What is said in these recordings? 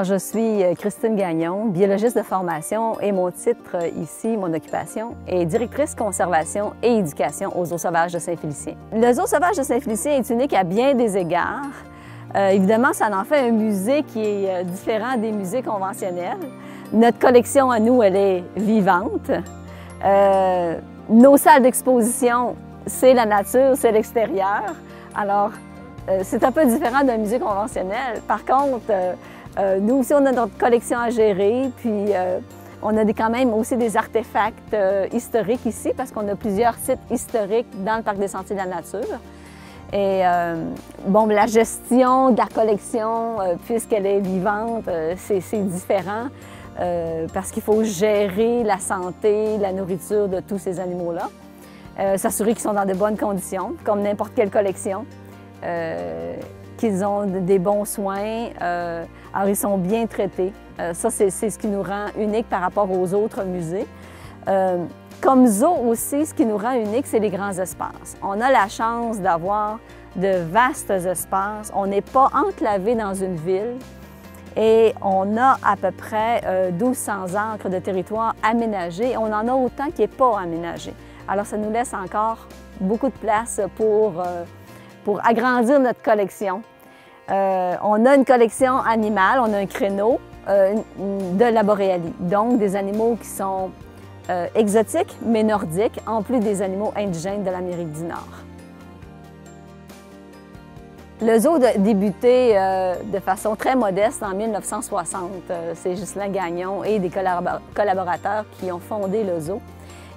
Alors, je suis Christine Gagnon, biologiste de formation et mon titre ici, mon occupation, est directrice conservation et éducation aux Zoos sauvages de Saint-Félicien. Le Zoo sauvage de Saint-Félicien est unique à bien des égards. Évidemment, ça en fait un musée qui est différent des musées conventionnels. Notre collection à nous, elle est vivante. Nos salles d'exposition, c'est la nature, c'est l'extérieur. Alors, c'est un peu différent d'un musée conventionnel. Par contre, nous aussi, on a notre collection à gérer, puis on a quand même aussi des artefacts historiques ici, parce qu'on a plusieurs sites historiques dans le Parc des Sentiers de la Nature. Et bon, la gestion de la collection, puisqu'elle est vivante, c'est différent, parce qu'il faut gérer la santé, la nourriture de tous ces animaux-là, s'assurer qu'ils sont dans de bonnes conditions, comme n'importe quelle collection. Qu'ils ont des bons soins, alors ils sont bien traités. Ça, c'est ce qui nous rend unique par rapport aux autres musées. Comme zoo aussi, ce qui nous rend unique, c'est les grands espaces. On a la chance d'avoir de vastes espaces. On n'est pas enclavé dans une ville et on a à peu près 1200 acres de territoire aménagé. On en a autant qui n'est pas aménagé. Alors, ça nous laisse encore beaucoup de place pour agrandir notre collection. On a une collection animale, on a un créneau de la boréalie, donc des animaux qui sont exotiques mais nordiques, en plus des animaux indigènes de l'Amérique du Nord. Le zoo a débuté de façon très modeste en 1960. C'est Ghislain Gagnon et des collaborateurs qui ont fondé le zoo.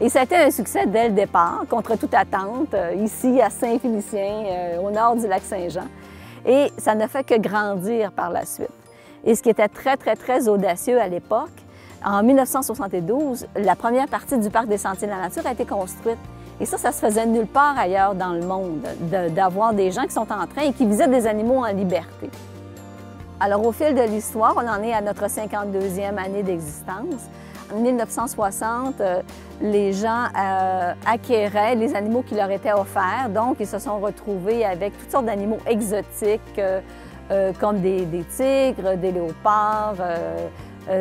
Et ça a été un succès dès le départ, contre toute attente, ici à Saint-Félicien, au nord du lac Saint-Jean. Et ça ne fait que grandir par la suite. Et ce qui était très audacieux à l'époque, en 1972, la première partie du Parc des Sentiers de la Nature a été construite. Et ça se faisait nulle part ailleurs dans le monde, d'avoir des gens qui sont en train et qui visitent des animaux en liberté. Alors, au fil de l'histoire, on en est à notre 52e année d'existence. En 1960, les gens acquéraient les animaux qui leur étaient offerts, donc ils se sont retrouvés avec toutes sortes d'animaux exotiques, comme des tigres, des léopards,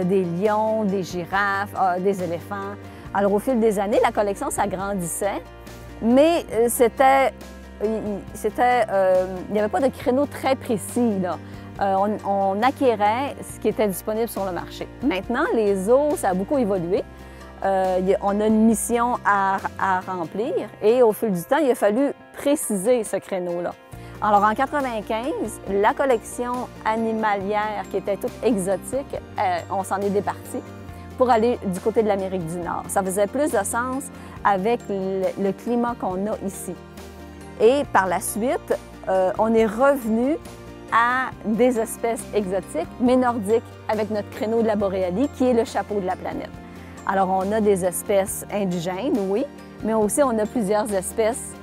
des lions, des girafes, des éléphants. Alors, au fil des années, la collection s'agrandissait, mais il n'y avait pas de créneau très précis, là. On acquérait ce qui était disponible sur le marché. Maintenant, les zoos, ça a beaucoup évolué. On a une mission à remplir et au fil du temps, il a fallu préciser ce créneau-là. Alors, en 1995, la collection animalière qui était toute exotique, on s'en est départi pour aller du côté de l'Amérique du Nord. Ça faisait plus de sens avec le climat qu'on a ici. Et par la suite, on est revenu à des espèces exotiques, mais nordiques, avec notre créneau de la boréalie, qui est le chapeau de la planète. Alors, on a des espèces indigènes, oui, mais aussi on a plusieurs espèces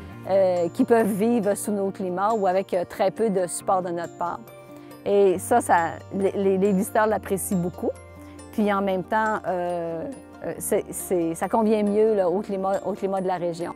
qui peuvent vivre sous nos climats ou avec très peu de support de notre part. Et ça les visiteurs l'apprécient beaucoup. Puis en même temps, ça convient mieux là, au climat de la région.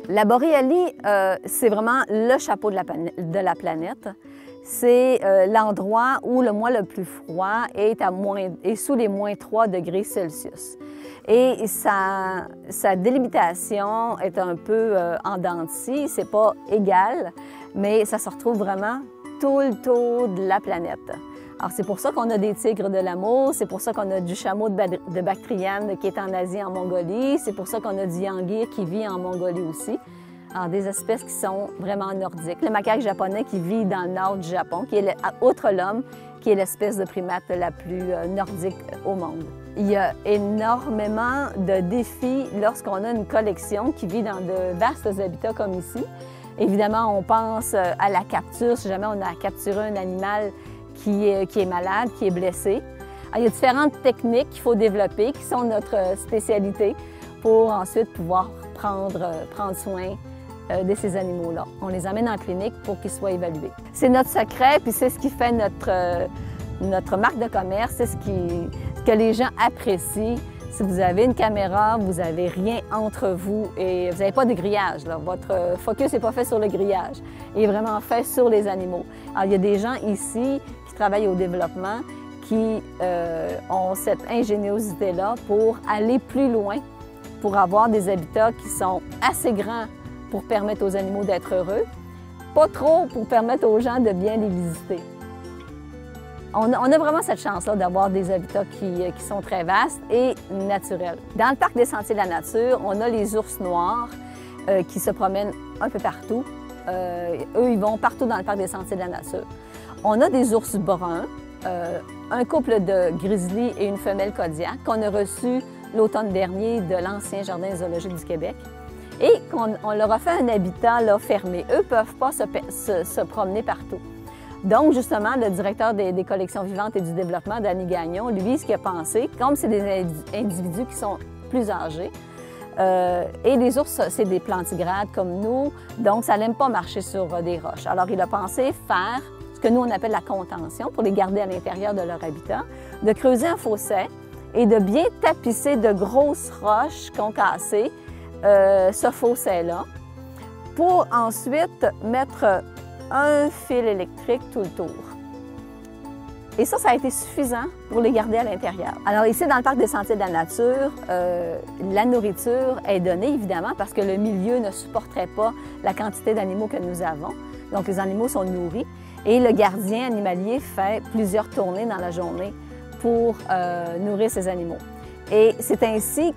La boréalie, c'est vraiment le chapeau de la planète. c'est l'endroit où le mois le plus froid est sous les -3 °C. Et sa délimitation est un peu en dents de scie, c'est pas égal, mais ça se retrouve vraiment tout le tour de la planète. Alors c'est pour ça qu'on a des tigres de l'amour, c'est pour ça qu'on a du chameau de Bactriane qui est en Asie, en Mongolie, c'est pour ça qu'on a du yangir qui vit en Mongolie aussi. Alors, des espèces qui sont vraiment nordiques. Le macaque japonais qui vit dans le nord du Japon, qui est, outre l'homme, qui est l'espèce de primate la plus nordique au monde. Il y a énormément de défis lorsqu'on a une collection qui vit dans de vastes habitats comme ici. Évidemment, on pense à la capture, si jamais on a capturé un animal qui est malade, qui est blessé. Alors, il y a différentes techniques qu'il faut développer, qui sont notre spécialité, pour ensuite pouvoir prendre soin de ces animaux-là. On les emmène en clinique pour qu'ils soient évalués. C'est notre secret, puis c'est ce qui fait notre marque de commerce, c'est ce que les gens apprécient. Si vous avez une caméra, vous n'avez rien entre vous et vous n'avez pas de grillage. Là. Votre focus n'est pas fait sur le grillage, il est vraiment fait sur les animaux. Alors, il y a des gens ici qui travaillent au développement qui ont cette ingéniosité-là pour aller plus loin, pour avoir des habitats qui sont assez grands pour permettre aux animaux d'être heureux, pas trop pour permettre aux gens de bien les visiter. On a vraiment cette chance-là d'avoir des habitats qui sont très vastes et naturels. Dans le parc des Sentiers de la Nature, on a les ours noirs qui se promènent un peu partout. Eux, ils vont partout dans le parc des Sentiers de la Nature. On a des ours bruns, un couple de grizzlies et une femelle Kodiak qu'on a reçu l'automne dernier de l'ancien Jardin zoologique du Québec. Et on leur a fait un habitat là, fermé. Eux ne peuvent pas se promener partout. Donc, justement, le directeur des collections vivantes et du développement, Danny Gagnon, lui, ce qu'il a pensé, comme c'est des individus qui sont plus âgés, et les ours, c'est des plantigrades comme nous, donc ça n'aime pas marcher sur des roches. Alors, il a pensé faire ce que nous, on appelle la contention, pour les garder à l'intérieur de leur habitat, de creuser un fossé et de bien tapisser de grosses roches concassées ce fossé-là, pour ensuite mettre un fil électrique tout le tour. Et ça a été suffisant pour les garder à l'intérieur. Alors ici, dans le parc des Sentiers de la Nature, la nourriture est donnée, évidemment, parce que le milieu ne supporterait pas la quantité d'animaux que nous avons. Donc les animaux sont nourris et le gardien animalier fait plusieurs tournées dans la journée pour nourrir ces animaux. Et c'est ainsi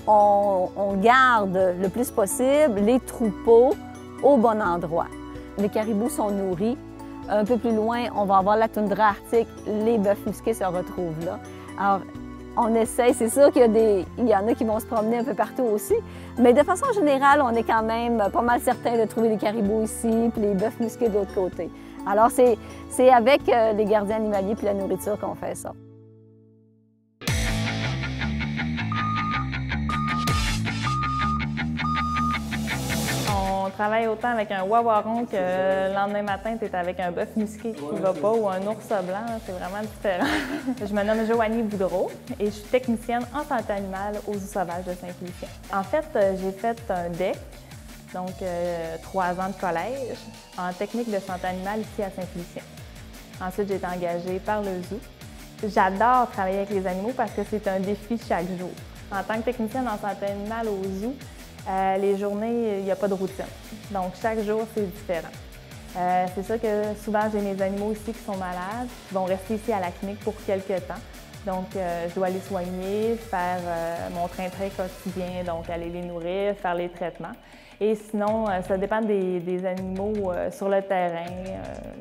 qu'on garde le plus possible les troupeaux au bon endroit. Les caribous sont nourris. Un peu plus loin, on va avoir la toundra arctique. Les bœufs musqués se retrouvent là. Alors, on essaie. C'est sûr qu'il y en a qui vont se promener un peu partout aussi. Mais de façon générale, on est quand même pas mal certain de trouver les caribous ici, puis les bœufs musqués de l'autre côté. Alors, c'est avec les gardiens animaliers puis la nourriture qu'on fait ça. On travaille autant avec un wawaron que le lendemain matin, tu es avec un bœuf musqué qui ne va pas ou un ours blanc. C'est vraiment différent. Je me nomme Joanie Boudreau et je suis technicienne en santé animale aux Zoos sauvages de Saint-Félicien. En fait, j'ai fait un DEC, donc 3 ans de collège, en technique de santé animale ici à Saint-Félicien. Ensuite, j'ai été engagée par le zoo. J'adore travailler avec les animaux parce que c'est un défi chaque jour. En tant que technicienne en santé animale au zoo, les journées, il n'y a pas de routine. Donc, chaque jour, c'est différent. C'est sûr que souvent, j'ai mes animaux ici qui sont malades, qui vont rester ici à la clinique pour quelques temps. Donc, je dois les soigner, faire mon train-train quotidien, donc aller les nourrir, faire les traitements. Et sinon, ça dépend des animaux sur le terrain.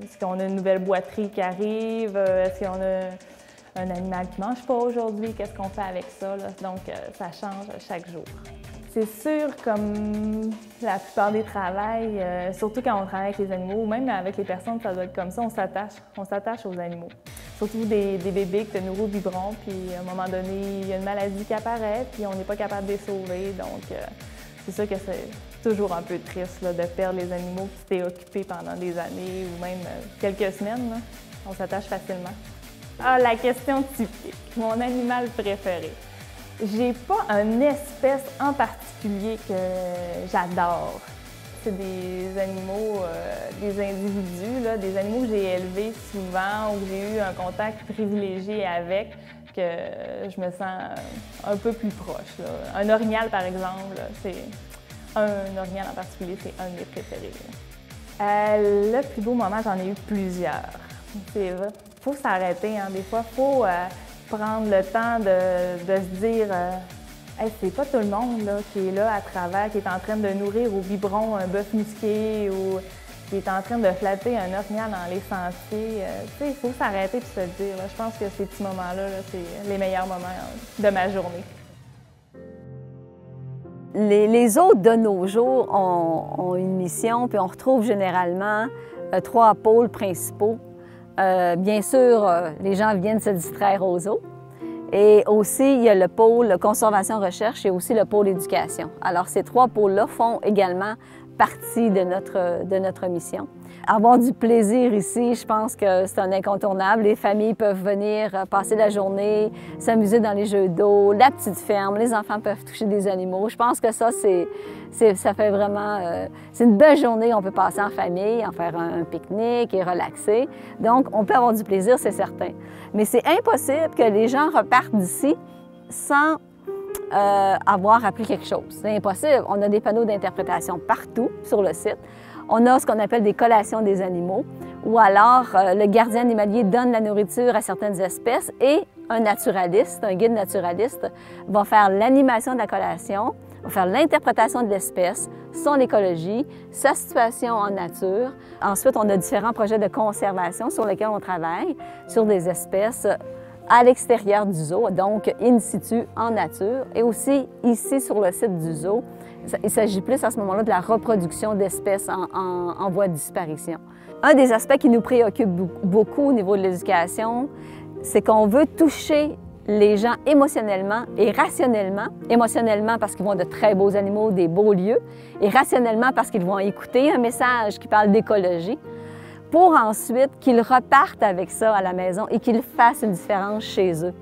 Est-ce qu'on a une nouvelle boiterie qui arrive? Est-ce qu'on a un animal qui ne mange pas aujourd'hui? Qu'est-ce qu'on fait avec ça? Là? Donc, ça change chaque jour. C'est sûr, comme la plupart des travails, surtout quand on travaille avec les animaux, ou même avec les personnes, ça doit être comme ça, on s'attache aux animaux. Surtout des bébés que tu nourris au biberon, puis à un moment donné, il y a une maladie qui apparaît, puis on n'est pas capable de les sauver. Donc, c'est sûr que c'est toujours un peu triste là, de perdre les animaux qui s'étaient occupés pendant des années ou même quelques semaines. Là. On s'attache facilement. Ah, la question typique. Mon animal préféré. J'ai pas une espèce en particulier que j'adore. c'est des animaux, des individus, là, des animaux que j'ai élevés souvent ou que j'ai eu un contact privilégié avec, que je me sens un peu plus proche. Là. Un orignal, par exemple, un orignal en particulier, c'est un de mes préférés. Le plus beau moment, j'en ai eu plusieurs. C'est vrai. Il faut s'arrêter, hein. Des fois, il faut prendre le temps de se dire hey, c'est pas tout le monde là, qui est là à travers, qui est en train de nourrir au biberon un bœuf musqué ou qui est en train de flatter un orignal dans les sentiers. Il faut s'arrêter et se le dire. Là. Je pense que ces petits moments-là, là, c'est les meilleurs moments de ma journée. Les hôtes de nos jours ont une mission, puis on retrouve généralement 3 pôles principaux. Bien sûr, les gens viennent se distraire aux zoos. Et aussi, il y a le pôle conservation-recherche et aussi le pôle éducation. Alors, ces 3 pôles-là font également partie de notre mission. Avoir du plaisir ici, je pense que c'est un incontournable. Les familles peuvent venir passer la journée, s'amuser dans les jeux d'eau, la petite ferme, les enfants peuvent toucher des animaux. Je pense que ça fait vraiment... c'est une belle journée, on peut passer en famille, en faire un pique-nique et relaxer. Donc, on peut avoir du plaisir, c'est certain. Mais c'est impossible que les gens repartent d'ici sans avoir appris quelque chose. C'est impossible. On a des panneaux d'interprétation partout sur le site. On a ce qu'on appelle des collations des animaux, ou alors le gardien animalier donne la nourriture à certaines espèces et un naturaliste, un guide naturaliste, va faire l'animation de la collation, va faire l'interprétation de l'espèce, son écologie, sa situation en nature. Ensuite, on a différents projets de conservation sur lesquels on travaille, sur des espèces à l'extérieur du zoo, donc in situ, en nature, et aussi ici sur le site du zoo. Il s'agit plus à ce moment-là de la reproduction d'espèces en voie de disparition. Un des aspects qui nous préoccupe beaucoup au niveau de l'éducation, c'est qu'on veut toucher les gens émotionnellement et rationnellement. Émotionnellement parce qu'ils vont de très beaux animaux, des beaux lieux, et rationnellement parce qu'ils vont écouter un message qui parle d'écologie, pour ensuite qu'ils repartent avec ça à la maison et qu'ils fassent une différence chez eux.